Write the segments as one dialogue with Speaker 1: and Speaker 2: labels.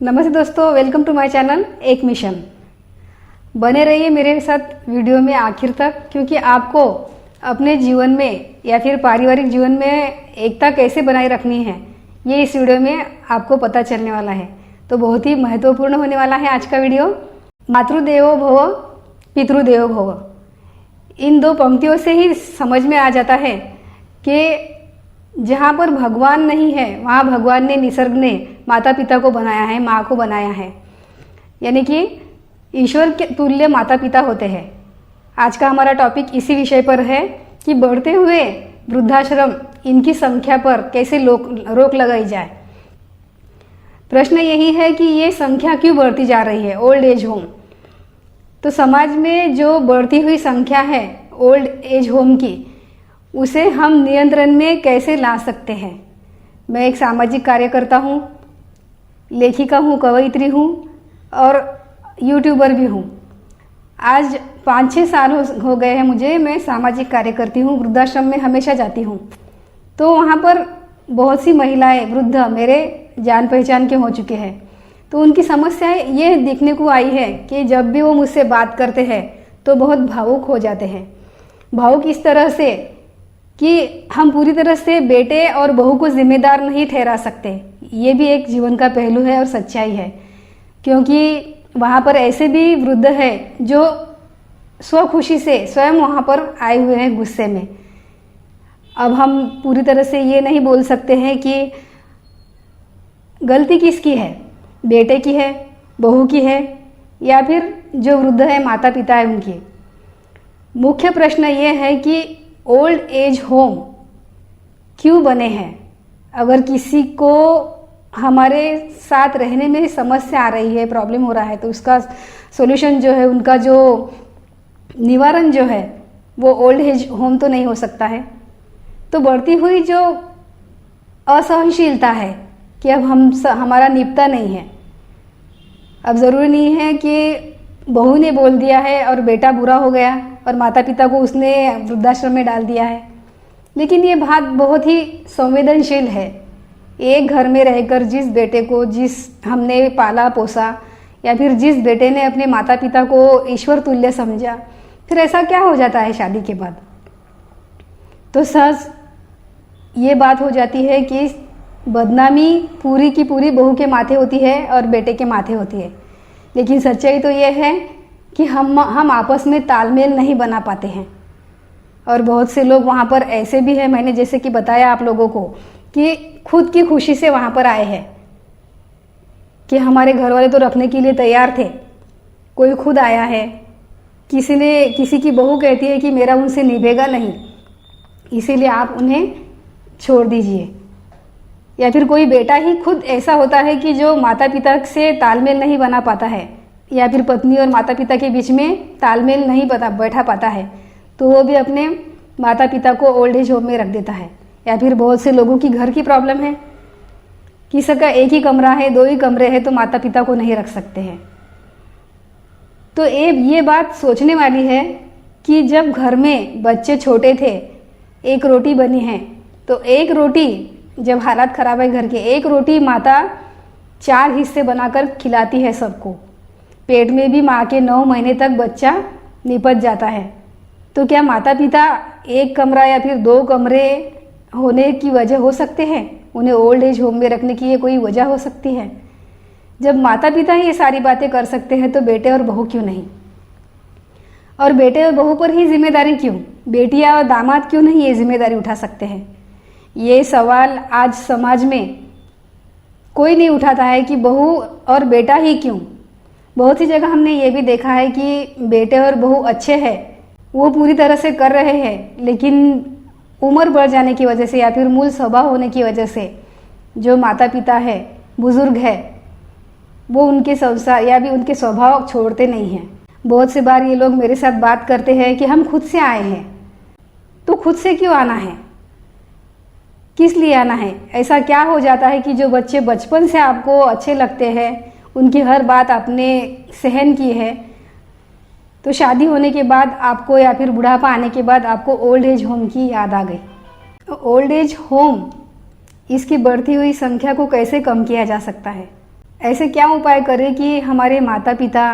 Speaker 1: नमस्ते दोस्तों, welcome to my channel एक मिशन। बने रहिए मेरे साथ वीडियो में आखिर तक, क्योंकि आपको अपने जीवन में या फिर पारिवारिक जीवन में एकता कैसे बनाए रखनी है ये इस वीडियो में आपको पता चलने वाला है। तो बहुत ही महत्वपूर्ण होने वाला है आज का वीडियो। मातृदेवो भव, पितृदेवो भव, इन दो पंक्तियों से ही समझ में आ जाता है कि जहाँ पर भगवान नहीं है वहाँ भगवान ने, निसर्ग ने माता पिता को बनाया है, माँ को बनाया है, यानी कि ईश्वर के तुल्य माता पिता होते हैं। आज का हमारा टॉपिक इसी विषय पर है कि बढ़ते हुए वृद्धाश्रम, इनकी संख्या पर कैसे रोक लगाई जाए। प्रश्न यही है कि ये संख्या क्यों बढ़ती जा रही है, ओल्ड एज होम। तो समाज में जो बढ़ती हुई संख्या है ओल्ड एज होम की, उसे हम नियंत्रण में कैसे ला सकते हैं। मैं एक सामाजिक कार्यकर्ता हूँ, लेखिका हूँ, कवयित्री हूँ और यूट्यूबर भी हूँ। आज 5-6 साल हो गए हैं मुझे, मैं सामाजिक कार्य करती हूँ, वृद्धाश्रम में हमेशा जाती हूँ। तो वहाँ पर बहुत सी महिलाएं, वृद्ध मेरे जान पहचान के हो चुके हैं। तो उनकी समस्याएं ये देखने को आई है कि जब भी वो मुझसे बात करते हैं तो बहुत भावुक हो जाते हैं। भावुक इस तरह से कि हम पूरी तरह से बेटे और बहू को जिम्मेदार नहीं ठहरा सकते। ये भी एक जीवन का पहलू है और सच्चाई है, क्योंकि वहाँ पर ऐसे भी वृद्ध हैं जो स्वखुशी से स्वयं वहाँ पर आए हुए हैं गुस्से में। अब हम पूरी तरह से ये नहीं बोल सकते हैं कि गलती किसकी है, बेटे की है, बहू की है, या फिर जो वृद्ध है माता पिता है उनकी। मुख्य प्रश्न ये है कि ओल्ड एज होम क्यों बने हैं। अगर किसी को हमारे साथ रहने में समस्या आ रही है, प्रॉब्लम हो रहा है, तो उसका सॉल्यूशन जो है, उनका जो निवारण जो है वो ओल्ड एज होम तो नहीं हो सकता है। तो बढ़ती हुई जो असहनशीलता है कि अब हमारा निपटा नहीं है। अब ज़रूरी नहीं है कि बहू ने बोल दिया है और बेटा बुरा हो गया और माता पिता को उसने वृद्धाश्रम में डाल दिया है, लेकिन ये बात बहुत ही संवेदनशील है। एक घर में रहकर जिस बेटे को, जिस हमने पाला पोसा, या फिर जिस बेटे ने अपने माता पिता को ईश्वर तुल्य समझा, फिर ऐसा क्या हो जाता है शादी के बाद। तो सहज ये बात हो जाती है कि बदनामी पूरी की पूरी बहू के माथे होती है और बेटे के माथे होती है। लेकिन सच्चाई तो ये है कि हम आपस में तालमेल नहीं बना पाते हैं। और बहुत से लोग वहाँ पर ऐसे भी हैं, मैंने जैसे कि बताया आप लोगों को, कि खुद की खुशी से वहाँ पर आए हैं कि हमारे घर वाले तो रखने के लिए तैयार थे, कोई खुद आया है। किसी की बहू कहती है कि मेरा उनसे निभेगा नहीं, इसीलिए आप उन्हें छोड़ दीजिए। या फिर कोई बेटा ही खुद ऐसा होता है कि जो माता पिता से तालमेल नहीं बना पाता है, या फिर पत्नी और माता पिता के बीच में तालमेल नहीं बैठा पाता है, तो वो भी अपने माता पिता को ओल्ड एज होम में रख देता है। या फिर बहुत से लोगों की घर की प्रॉब्लम है, किसी का एक ही कमरा है, 2 ही कमरे हैं, तो माता पिता को नहीं रख सकते हैं। तो ये बात सोचने वाली है कि जब घर में बच्चे छोटे थे, एक रोटी बनी है, तो एक रोटी, जब हालात खराब है घर के, एक रोटी माता 4 हिस्से बनाकर खिलाती है सबको। पेट में भी माँ के 9 महीने तक बच्चा निपट जाता है। तो क्या माता पिता एक कमरा या फिर 2 कमरे होने की वजह हो सकते हैं, उन्हें ओल्ड एज होम में रखने की ये कोई वजह हो सकती है? जब माता पिता ही ये सारी बातें कर सकते हैं तो बेटे और बहू क्यों नहीं? और बेटे और बहू पर ही जिम्मेदारी क्यों, बेटियां और दामाद क्यों नहीं ये जिम्मेदारी उठा सकते हैं? ये सवाल आज समाज में कोई नहीं उठाता है कि बहू और बेटा ही क्यों। बहुत सी जगह हमने ये भी देखा है कि बेटे और बहू अच्छे हैं, वो पूरी तरह से कर रहे हैं, लेकिन उम्र बढ़ जाने की वजह से या फिर मूल स्वभाव होने की वजह से जो माता पिता है, बुजुर्ग है, वो उनके संसार या भी उनके स्वभाव छोड़ते नहीं हैं। बहुत से बार ये लोग मेरे साथ बात करते हैं कि हम खुद से आए हैं, तो खुद से क्यों आना है, किस लिए आना है? ऐसा क्या हो जाता है कि जो बच्चे बचपन से आपको अच्छे लगते हैं, उनकी हर बात आपने सहन की है, तो शादी होने के बाद आपको या फिर बुढ़ापा आने के बाद आपको ओल्ड एज होम की याद आ गई। तो ओल्ड एज होम, इसकी बढ़ती हुई संख्या को कैसे कम किया जा सकता है? ऐसे क्या उपाय करें कि हमारे माता पिता,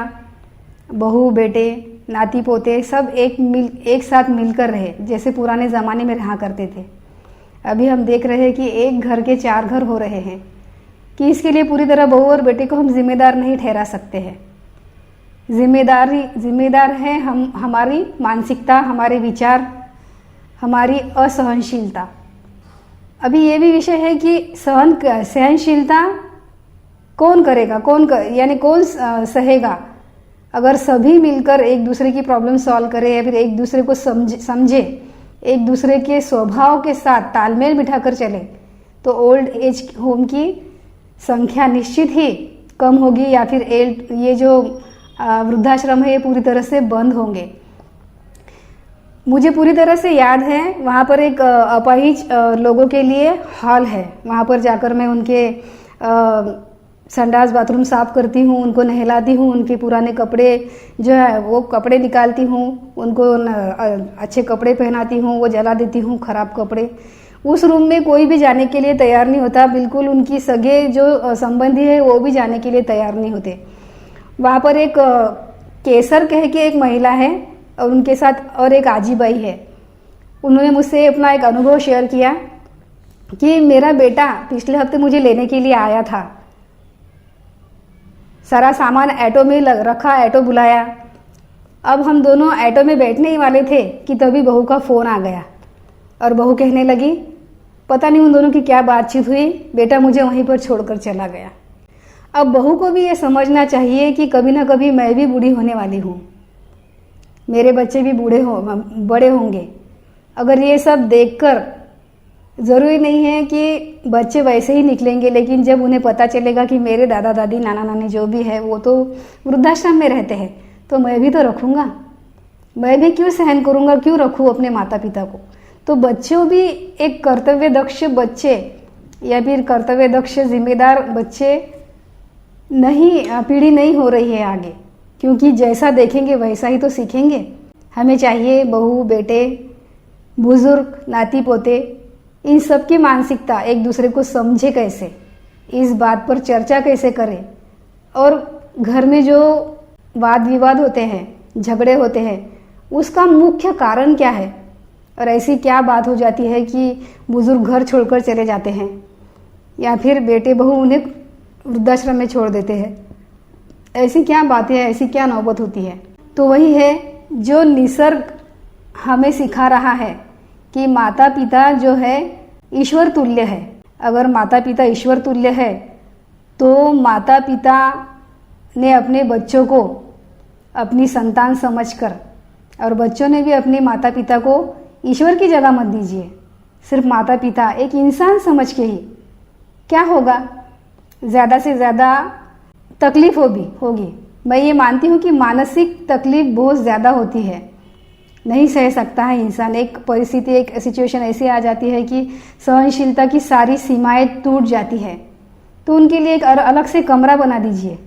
Speaker 1: बहू बेटे, नाती पोते सब एक साथ मिलकर रहे, जैसे पुराने ज़माने में रहा करते थे। अभी हम देख रहे हैं कि एक घर के 4 घर हो रहे हैं, कि इसके लिए पूरी तरह बहू और बेटे को हम जिम्मेदार नहीं ठहरा सकते हैं। जिम्मेदार है हमारी मानसिकता, हमारे विचार, हमारी असहनशीलता। अभी ये भी विषय है कि सहनशीलता कौन करेगा, यानी कौन सहेगा। अगर सभी मिलकर एक दूसरे की प्रॉब्लम सॉल्व करें या फिर एक दूसरे को समझे, एक दूसरे के स्वभाव के साथ तालमेल बिठाकर चले, तो ओल्ड एज होम की संख्या निश्चित ही कम होगी, या फिर ये जो वृद्धाश्रम है ये पूरी तरह से बंद होंगे। मुझे पूरी तरह से याद है, वहाँ पर एक अपाहिज लोगों के लिए हॉल है। वहाँ पर जाकर मैं उनके संडास बाथरूम साफ करती हूँ, उनको नहलाती हूँ, उनके पुराने कपड़े जो है वो कपड़े निकालती हूँ, उनको अच्छे कपड़े पहनाती हूँ, वो जला देती हूँ खराब कपड़े। उस रूम में कोई भी जाने के लिए तैयार नहीं होता, बिल्कुल उनकी सगे जो संबंधी है वो भी जाने के लिए तैयार नहीं होते। वहाँ पर एक केसर कह के एक महिला है और उनके साथ और एक आजीबाई है। उन्होंने मुझसे अपना एक अनुभव शेयर किया कि मेरा बेटा पिछले हफ्ते मुझे लेने के लिए आया था, सारा सामान ऑटो में रखा, ऑटो बुलाया। अब हम दोनों ऑटो में बैठने ही वाले थे कि तभी बहू का फ़ोन आ गया और बहू कहने लगी, पता नहीं उन दोनों की क्या बातचीत हुई, बेटा मुझे वहीं पर छोड़कर चला गया। अब बहू को भी ये समझना चाहिए कि कभी ना कभी मैं भी बूढ़ी होने वाली हूँ, मेरे बच्चे भी बड़े होंगे। अगर ये सब देखकर, ज़रूरी नहीं है कि बच्चे वैसे ही निकलेंगे, लेकिन जब उन्हें पता चलेगा कि मेरे दादा दादी, नाना नानी जो भी है वो तो वृद्धाश्रम में रहते हैं, तो मैं भी तो रखूँगा, मैं भी क्यों सहन करूँगा, क्यों रखूँ अपने माता पिता को। तो बच्चों भी एक कर्तव्य दक्ष बच्चे या फिर कर्तव्य दक्ष जिम्मेदार बच्चे पीढ़ी नहीं हो रही है आगे, क्योंकि जैसा देखेंगे वैसा ही तो सीखेंगे। हमें चाहिए बहू बेटे, बुजुर्ग, नाती पोते, इन सब की मानसिकता एक दूसरे को समझे कैसे, इस बात पर चर्चा कैसे करें, और घर में जो वाद विवाद होते हैं, झगड़े होते हैं, उसका मुख्य कारण क्या है, और ऐसी क्या बात हो जाती है कि बुजुर्ग घर छोड़कर चले जाते हैं या फिर बेटे बहू उन्हें वृद्धाश्रम में छोड़ देते हैं। ऐसी क्या बातें हैं, ऐसी क्या नौबत होती है। तो वही है जो निसर्ग हमें सिखा रहा है कि माता पिता जो है ईश्वर तुल्य है। अगर माता पिता ईश्वर तुल्य है तो माता पिता ने अपने बच्चों को अपनी संतान समझकर, और बच्चों ने भी अपने माता पिता को ईश्वर की जगह मत दीजिए, सिर्फ माता पिता एक इंसान समझ के ही। क्या होगा, ज़्यादा से ज़्यादा तकलीफ होगी। मैं ये मानती हूँ कि मानसिक तकलीफ बहुत ज़्यादा होती है, नहीं सह सकता है इंसान। एक परिस्थिति, एक सिचुएशन ऐसी आ जाती है कि सहनशीलता की सारी सीमाएं टूट जाती है, तो उनके लिए एक अलग से कमरा बना दीजिए,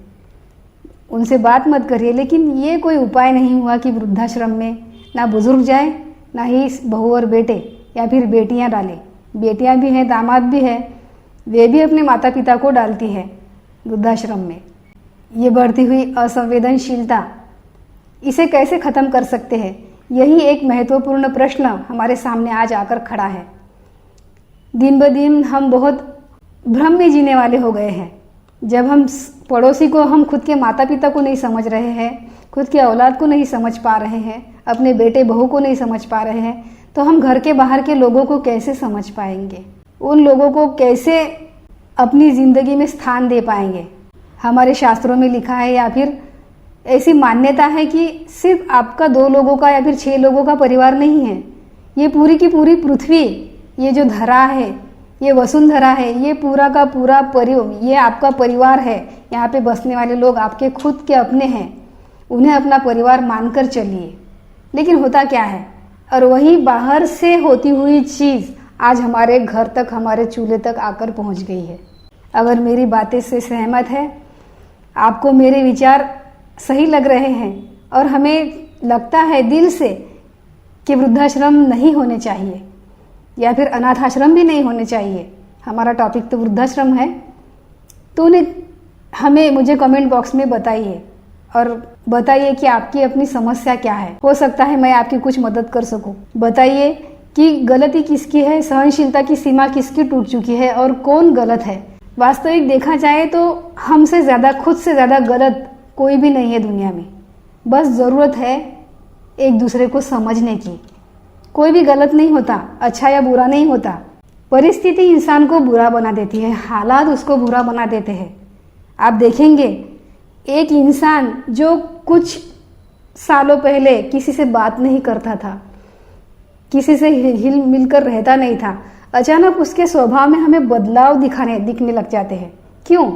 Speaker 1: उनसे बात मत करिए। लेकिन ये कोई उपाय नहीं हुआ कि वृद्धाश्रम में ना बुजुर्ग जाए, ना ही बहू और बेटे या फिर बेटियां डालें। बेटियां भी हैं, दामाद भी है, वे भी अपने माता पिता को डालती है वृद्धाश्रम में। ये बढ़ती हुई असंवेदनशीलता, इसे कैसे ख़त्म कर सकते हैं, यही एक महत्वपूर्ण प्रश्न हमारे सामने आज आकर खड़ा है। दिन ब दिन हम बहुत भ्रम में जीने वाले हो गए हैं। जब हम पड़ोसी को, हम खुद के माता पिता को नहीं समझ रहे हैं, खुद की औलाद को नहीं समझ पा रहे हैं, अपने बेटे बहू को नहीं समझ पा रहे हैं, तो हम घर के बाहर के लोगों को कैसे समझ पाएंगे, उन लोगों को कैसे अपनी ज़िंदगी में स्थान दे पाएंगे। हमारे शास्त्रों में लिखा है या फिर ऐसी मान्यता है कि सिर्फ आपका 2 लोगों का या फिर 6 लोगों का परिवार नहीं है, ये पूरी की पूरी पृथ्वी, ये जो धरा है, ये वसुंधरा है, ये पूरा का पूरा ये आपका परिवार है। यहाँ पे बसने वाले लोग आपके खुद के अपने हैं, उन्हें अपना परिवार मानकर चलिए। लेकिन होता क्या है, और वही बाहर से होती हुई चीज़ आज हमारे घर तक, हमारे चूल्हे तक आकर पहुँच गई है। अगर मेरी बातें से सहमत है, आपको मेरे विचार सही लग रहे हैं और हमें लगता है दिल से कि वृद्धाश्रम नहीं होने चाहिए या फिर अनाथ आश्रम भी नहीं होने चाहिए, हमारा टॉपिक तो वृद्धाश्रम है, तो उन्हें हमें मुझे कमेंट बॉक्स में बताइए और बताइए कि आपकी अपनी समस्या क्या है। हो सकता है मैं आपकी कुछ मदद कर सकूं। बताइए कि गलती किसकी है, सहनशीलता की सीमा किसकी टूट चुकी है और कौन गलत है। वास्तविक देखा जाए तो हमसे ज़्यादा, खुद से ज़्यादा गलत कोई भी नहीं है दुनिया में। बस ज़रूरत है एक दूसरे को समझने की। कोई भी गलत नहीं होता, अच्छा या बुरा नहीं होता। परिस्थिति इंसान को बुरा बना देती है, हालात उसको बुरा बना देते हैं। आप देखेंगे एक इंसान जो कुछ सालों पहले किसी से बात नहीं करता था, किसी से हिल मिलकर रहता नहीं था, अचानक उसके स्वभाव में हमें बदलाव दिखने लग जाते हैं। क्यों?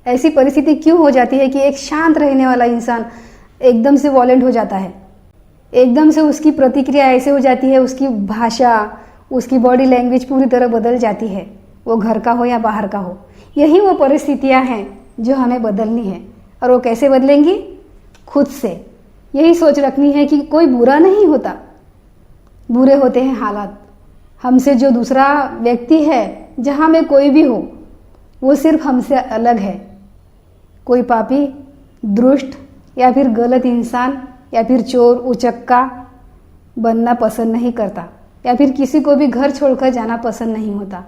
Speaker 1: ऐसी परिस्थिति क्यों हो जाती है कि एक शांत रहने वाला इंसान एकदम से वॉयलेंट हो जाता है, एकदम से उसकी प्रतिक्रिया ऐसे हो जाती है, उसकी भाषा, उसकी बॉडी लैंग्वेज पूरी तरह बदल जाती है, वो घर का हो या बाहर का हो। यही वो परिस्थितियां हैं जो हमें बदलनी है। और वो कैसे बदलेंगी? खुद से। यही सोच रखनी है कि कोई बुरा नहीं होता, बुरे होते हैं हालात। हमसे जो दूसरा व्यक्ति है, जहाँ में कोई भी हो, वो सिर्फ हमसे अलग है। कोई पापी, दुष्ट या फिर गलत इंसान या फिर चोर, उचक्का बनना पसंद नहीं करता, या फिर किसी को भी घर छोड़कर जाना पसंद नहीं होता।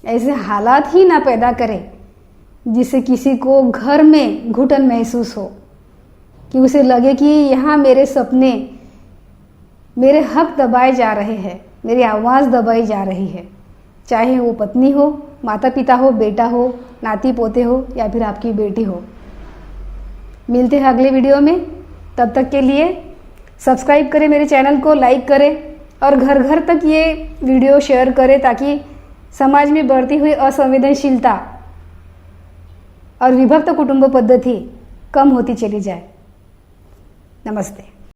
Speaker 1: ऐसे हालात ही ना पैदा करें जिससे किसी को घर में घुटन महसूस हो, कि उसे लगे कि यहाँ मेरे सपने, मेरे हक दबाए जा रहे हैं, मेरी आवाज़ दबाई जा रही है। चाहे वो पत्नी हो, माता पिता हो, बेटा हो, नाती पोते हो या फिर आपकी बेटी हो। मिलते हैं अगले वीडियो में। तब तक के लिए सब्सक्राइब करें मेरे चैनल को, लाइक करें और घर घर तक ये वीडियो शेयर करें ताकि समाज में बढ़ती हुई असंवेदनशीलता और विभक्त कुटुंब पद्धति कम होती चली जाए। नमस्ते।